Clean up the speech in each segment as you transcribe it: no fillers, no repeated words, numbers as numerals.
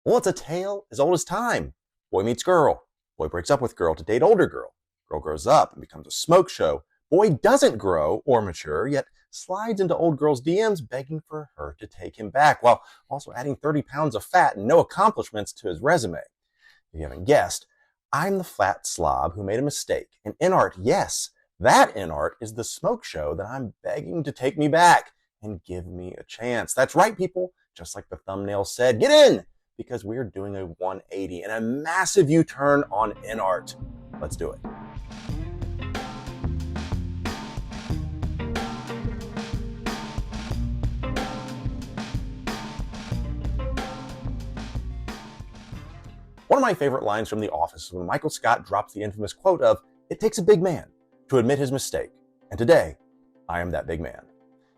Well, it's a tale as old as time. Boy meets girl. Boy breaks up with girl to date older girl. Girl grows up and becomes a smoke show. Boy doesn't grow or mature, yet slides into old girl's DMs begging for her to take him back, while also adding 30 pounds of fat and no accomplishments to his resume. If you haven't guessed, I'm the fat slob who made a mistake. And INART, yes, that INART is the smoke show that I'm begging to take me back and give me a chance. That's right, people. Just like the thumbnail said, get in! Because we're doing a 180 and a massive U-turn on INART. Let's do it. One of my favorite lines from The Office is when Michael Scott drops the infamous quote of, "It takes a big man to admit his mistake, and today, I am that big man."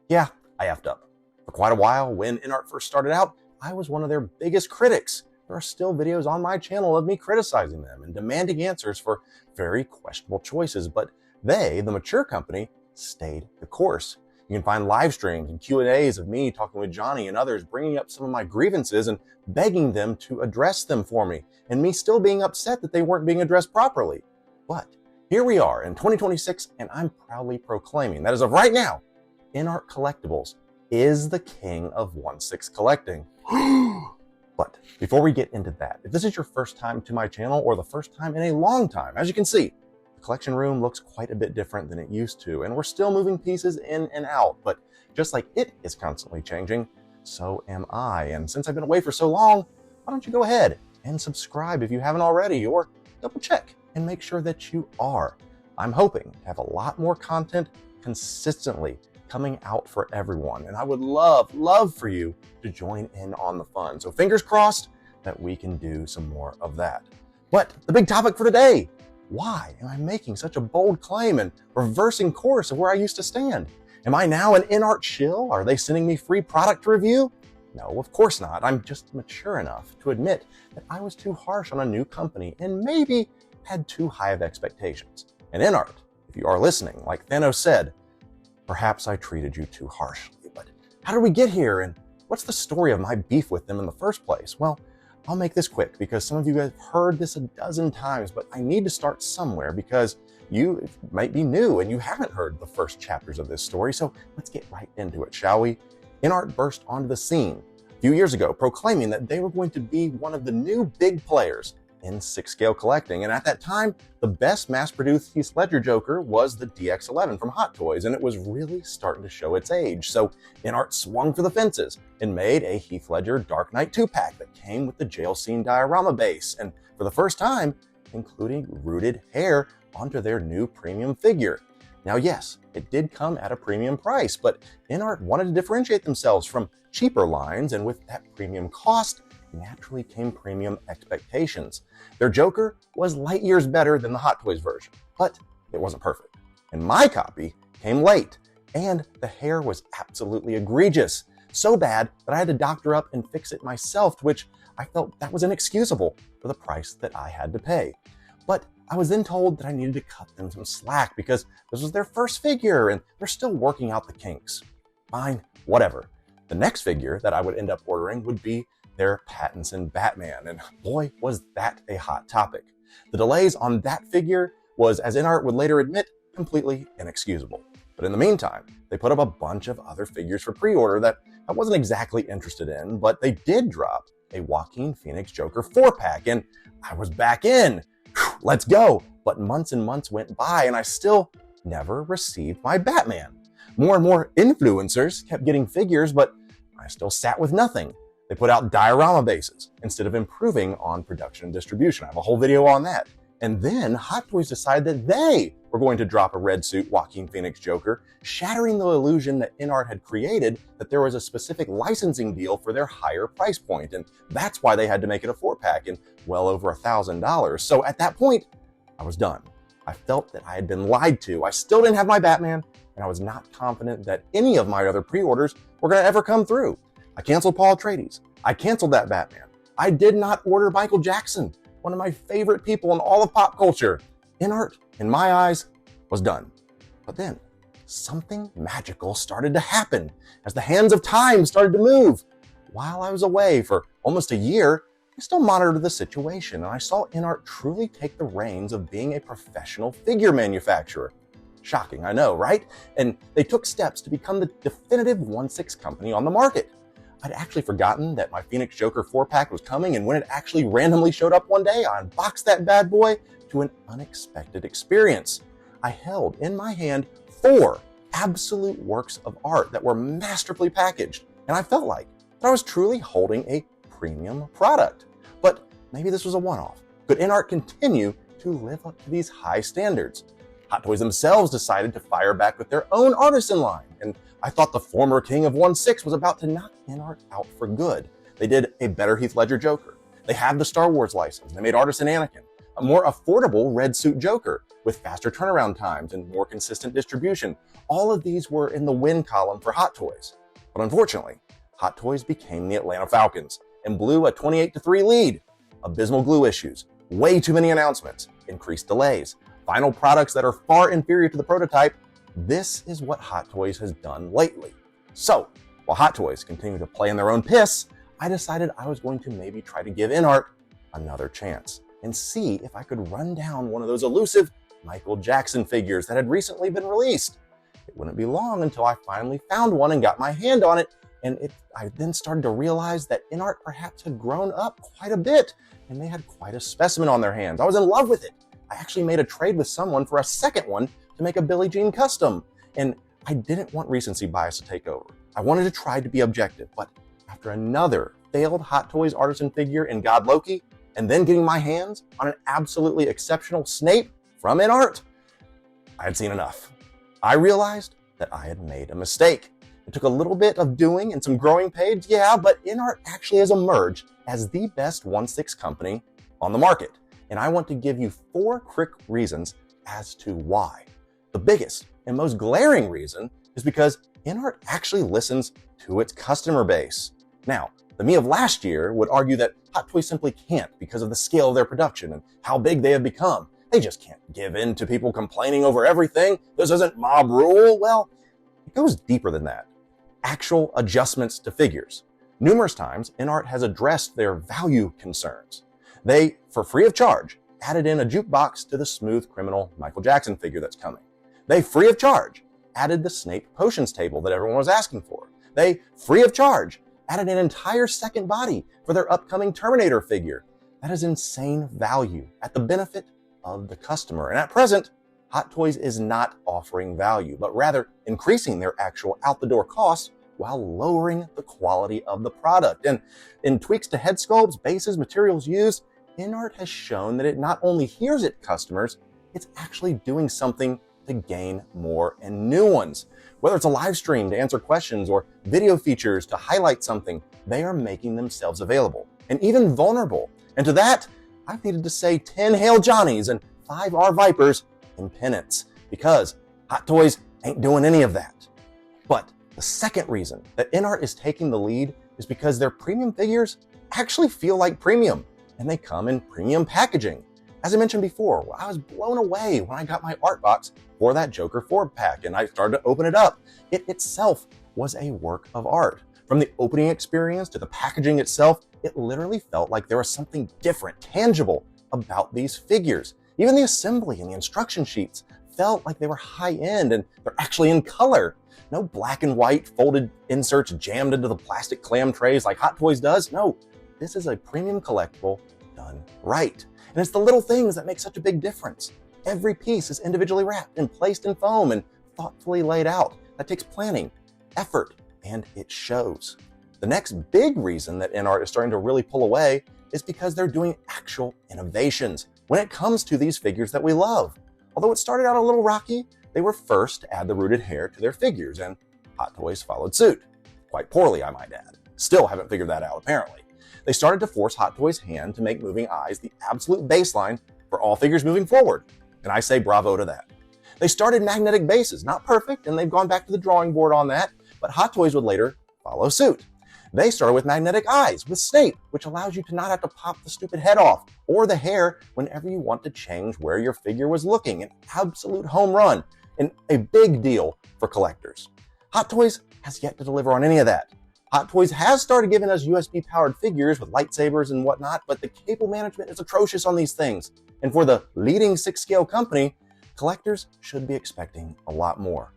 Yeah, I effed up. For quite a while, when INART first started out, I was one of their biggest critics. There are still videos on my channel of me criticizing them and demanding answers for very questionable choices, but they, the mature company, stayed the course. You can find live streams and Q&As of me talking with Johnny and others, bringing up some of my grievances and begging them to address them for me, and me still being upset that they weren't being addressed properly. But here we are in 2026, and I'm proudly proclaiming that as of right now, INART Collectibles is the king of 1/6 collecting. But before we get into that, if this is your first time to my channel or the first time in a long time, as you can see, the collection room looks quite a bit different than it used to, and we're still moving pieces in and out. But just like it is constantly changing, so am I. And since I've been away for so long, why don't you go ahead and subscribe if you haven't already, or double check and make sure that you are. I'm hoping to have a lot more content consistently coming out for everyone, and I would love for you to join in on the fun. So fingers crossed that we can do some more of that. But the big topic for today, why am I making such a bold claim and reversing course of where I used to stand? Am I now an INART shill? Are they sending me free product to review? No, of course not. I'm just mature enough to admit that I was too harsh on a new company and maybe had too high of expectations. And INART, if you are listening, like Thanos said, perhaps I treated you too harshly. But how did we get here, and what's the story of my beef with them in the first place? Well, I'll make this quick because some of you guys have heard this a dozen times, but I need to start somewhere because you might be new and you haven't heard the first chapters of this story. So let's get right into it, shall we? INART burst onto the scene a few years ago, proclaiming that they were going to be one of the new big players in 6-scale collecting. And at that time, the best mass-produced Heath Ledger Joker was the DX11 from Hot Toys, and it was really starting to show its age. So INART swung for the fences and made a Heath Ledger Dark Knight 2-pack that came with the jail scene diorama base, and for the first time, including rooted hair onto their new premium figure. Now, yes, it did come at a premium price, but INART wanted to differentiate themselves from cheaper lines, and with that premium cost, naturally came premium expectations. Their Joker was light years better than the Hot Toys version, but it wasn't perfect. And my copy came late, and the hair was absolutely egregious. So bad that I had to doctor up and fix it myself, which I felt that was inexcusable for the price that I had to pay. But I was then told that I needed to cut them some slack because this was their first figure and they're still working out the kinks. Fine, whatever. The next figure that I would end up ordering would be their Pattinson Batman, and boy, was that a hot topic. The delays on that figure was, as INART would later admit, completely inexcusable. But in the meantime, they put up a bunch of other figures for pre-order that I wasn't exactly interested in, but they did drop a Joaquin Phoenix Joker 4-pack, and I was back in. Whew, let's go. But months and months went by, and I still never received my Batman. More and more influencers kept getting figures, but I still sat with nothing. They put out diorama bases instead of improving on production and distribution. I have a whole video on that. And then Hot Toys decided that they were going to drop a red suit Joaquin Phoenix Joker, shattering the illusion that INART had created that there was a specific licensing deal for their higher price point. And that's why they had to make it a 4-pack and well over $1,000. So at that point, I was done. I felt that I had been lied to. I still didn't have my Batman, and I was not confident that any of my other pre-orders were going to ever come through. I canceled Paul Atreides. I canceled that Batman. I did not order Michael Jackson, one of my favorite people in all of pop culture. INART, in my eyes, was done. But then, something magical started to happen as the hands of time started to move. While I was away for almost a year, I still monitored the situation, and I saw INART truly take the reins of being a professional figure manufacturer. Shocking, I know, right? And they took steps to become the definitive 1/6 company on the market. I'd actually forgotten that my Phoenix Joker 4-pack was coming, and when it actually randomly showed up one day, I unboxed that bad boy to an unexpected experience. I held in my hand 4 absolute works of art that were masterfully packaged, and I felt like that I was truly holding a premium product. But maybe this was a one-off. Could INART continue to live up to these high standards? Hot Toys themselves decided to fire back with their own artisan line, and I thought the former king of 1/6 was about to knock INART out for good. They did a better Heath Ledger Joker. They have the Star Wars license. They made Artisan Anakin, a more affordable red suit Joker with faster turnaround times and more consistent distribution. All of these were in the win column for Hot Toys. But unfortunately, Hot Toys became the Atlanta Falcons and blew a 28-3 lead. Abysmal glue issues, way too many announcements, increased delays, final products that are far inferior to the prototype. This is what Hot Toys has done lately. So, while Hot Toys continue to play in their own piss, I decided I was going to maybe try to give INART another chance and see if I could run down one of those elusive Michael Jackson figures that had recently been released. It wouldn't be long until I finally found one and got my hand on it, and I then started to realize that INART perhaps had grown up quite a bit, and they had quite a specimen on their hands. I was in love with it. I actually made a trade with someone for a second one to make a Billie Jean custom, and I didn't want recency bias to take over. I wanted to try to be objective, but after another failed Hot Toys artisan figure in God Loki, and then getting my hands on an absolutely exceptional Snape from INART, I had seen enough. I realized that I had made a mistake. It took a little bit of doing and some growing pains, yeah, but INART actually has emerged as the best 1/6 company on the market. And I want to give you 4 quick reasons as to why. The biggest and most glaring reason is because INART actually listens to its customer base. Now, the me of last year would argue that Hot Toys simply can't because of the scale of their production and how big they have become. They just can't give in to people complaining over everything. This isn't mob rule. Well, it goes deeper than that. Actual adjustments to figures. Numerous times, INART has addressed their value concerns. They, for free of charge, added in a jukebox to the smooth criminal Michael Jackson figure that's coming. They, free of charge, added the Snape potions table that everyone was asking for. They, free of charge, added an entire second body for their upcoming Terminator figure. That is insane value at the benefit of the customer. And at present, Hot Toys is not offering value, but rather increasing their actual out-the-door costs while lowering the quality of the product. And in tweaks to head sculpts, bases, materials used, INART has shown that it not only hears its customers, it's actually doing something to gain more and new ones. Whether it's a live stream to answer questions or video features to highlight something, they are making themselves available and even vulnerable. And to that, I've needed to say 10 Hail Johnnies and 5 R Vipers in penance, because Hot Toys ain't doing any of that. But the second reason that INART is taking the lead is because their premium figures actually feel like premium, and they come in premium packaging. As I mentioned before, I was blown away when I got my art box for that Joker 4-pack and I started to open it up. It itself was a work of art. From the opening experience to the packaging itself, it literally felt like there was something different, tangible about these figures. Even the assembly and the instruction sheets felt like they were high-end and they're actually in color. No black and white folded inserts jammed into the plastic clam trays like Hot Toys does. No, this is a premium collectible done right. And it's the little things that make such a big difference. Every piece is individually wrapped and placed in foam and thoughtfully laid out. That takes planning, effort, and it shows. The next big reason that INART is starting to really pull away is because they're doing actual innovations when it comes to these figures that we love. Although it started out a little rocky, they were first to add the rooted hair to their figures, and Hot Toys followed suit. Quite poorly, I might add. Still haven't figured that out, apparently. They started to force Hot Toys' hand to make moving eyes the absolute baseline for all figures moving forward, and I say bravo to that. They started magnetic bases, not perfect, and they've gone back to the drawing board on that, but Hot Toys would later follow suit. They started with magnetic eyes with Snape, which allows you to not have to pop the stupid head off or the hair whenever you want to change where your figure was looking. An absolute home run and a big deal for collectors. Hot Toys has yet to deliver on any of that. Hot Toys has started giving us USB-powered figures with lightsabers and whatnot, but the cable management is atrocious on these things. And for the leading 6-scale company, collectors should be expecting a lot more.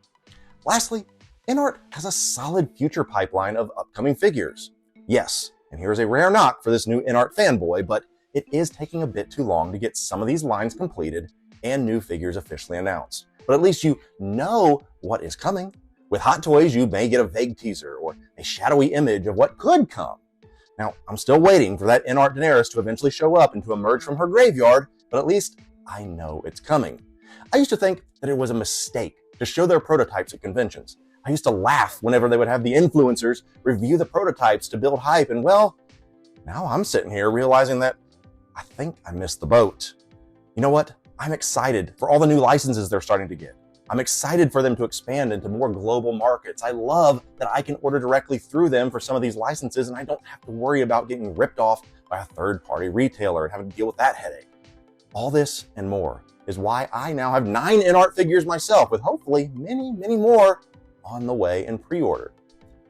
Lastly, INART has a solid future pipeline of upcoming figures. Yes, and here's a rare knock for this new INART fanboy, but it is taking a bit too long to get some of these lines completed and new figures officially announced. But at least you know what is coming. With Hot Toys, you may get a vague teaser or a shadowy image of what could come. Now, I'm still waiting for that INART Daenerys to eventually show up and to emerge from her graveyard, but at least I know it's coming. I used to think that it was a mistake to show their prototypes at conventions. I used to laugh whenever they would have the influencers review the prototypes to build hype, and well, now I'm sitting here realizing that I think I missed the boat. You know what? I'm excited for all the new licenses they're starting to get. I'm excited for them to expand into more global markets. I love that I can order directly through them for some of these licenses, and I don't have to worry about getting ripped off by a third-party retailer and having to deal with that headache. All this and more is why I now have 9 INART figures myself, with hopefully many, many more on the way in pre-order.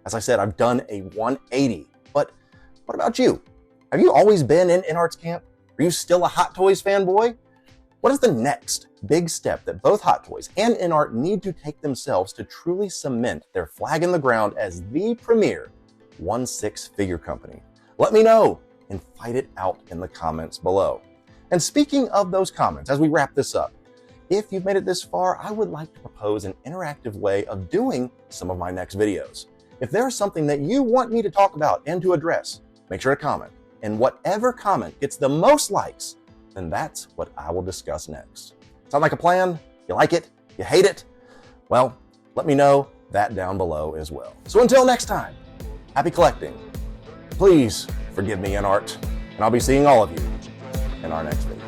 As I said, I've done a 180, but what about you? Have you always been in INART's camp? Are you still a Hot Toys fanboy? What is the next big step that both Hot Toys and INART need to take themselves to truly cement their flag in the ground as the premier 1/6 figure company? Let me know and fight it out in the comments below. And speaking of those comments, as we wrap this up, if you've made it this far, I would like to propose an interactive way of doing some of my next videos. If there is something that you want me to talk about and to address, make sure to comment. And whatever comment gets the most likes, then that's what I will discuss next. Sound like a plan? You like it? You hate it? Well, let me know that down below as well. So until next time, happy collecting. Please forgive me, INART, and I'll be seeing all of you in our next video.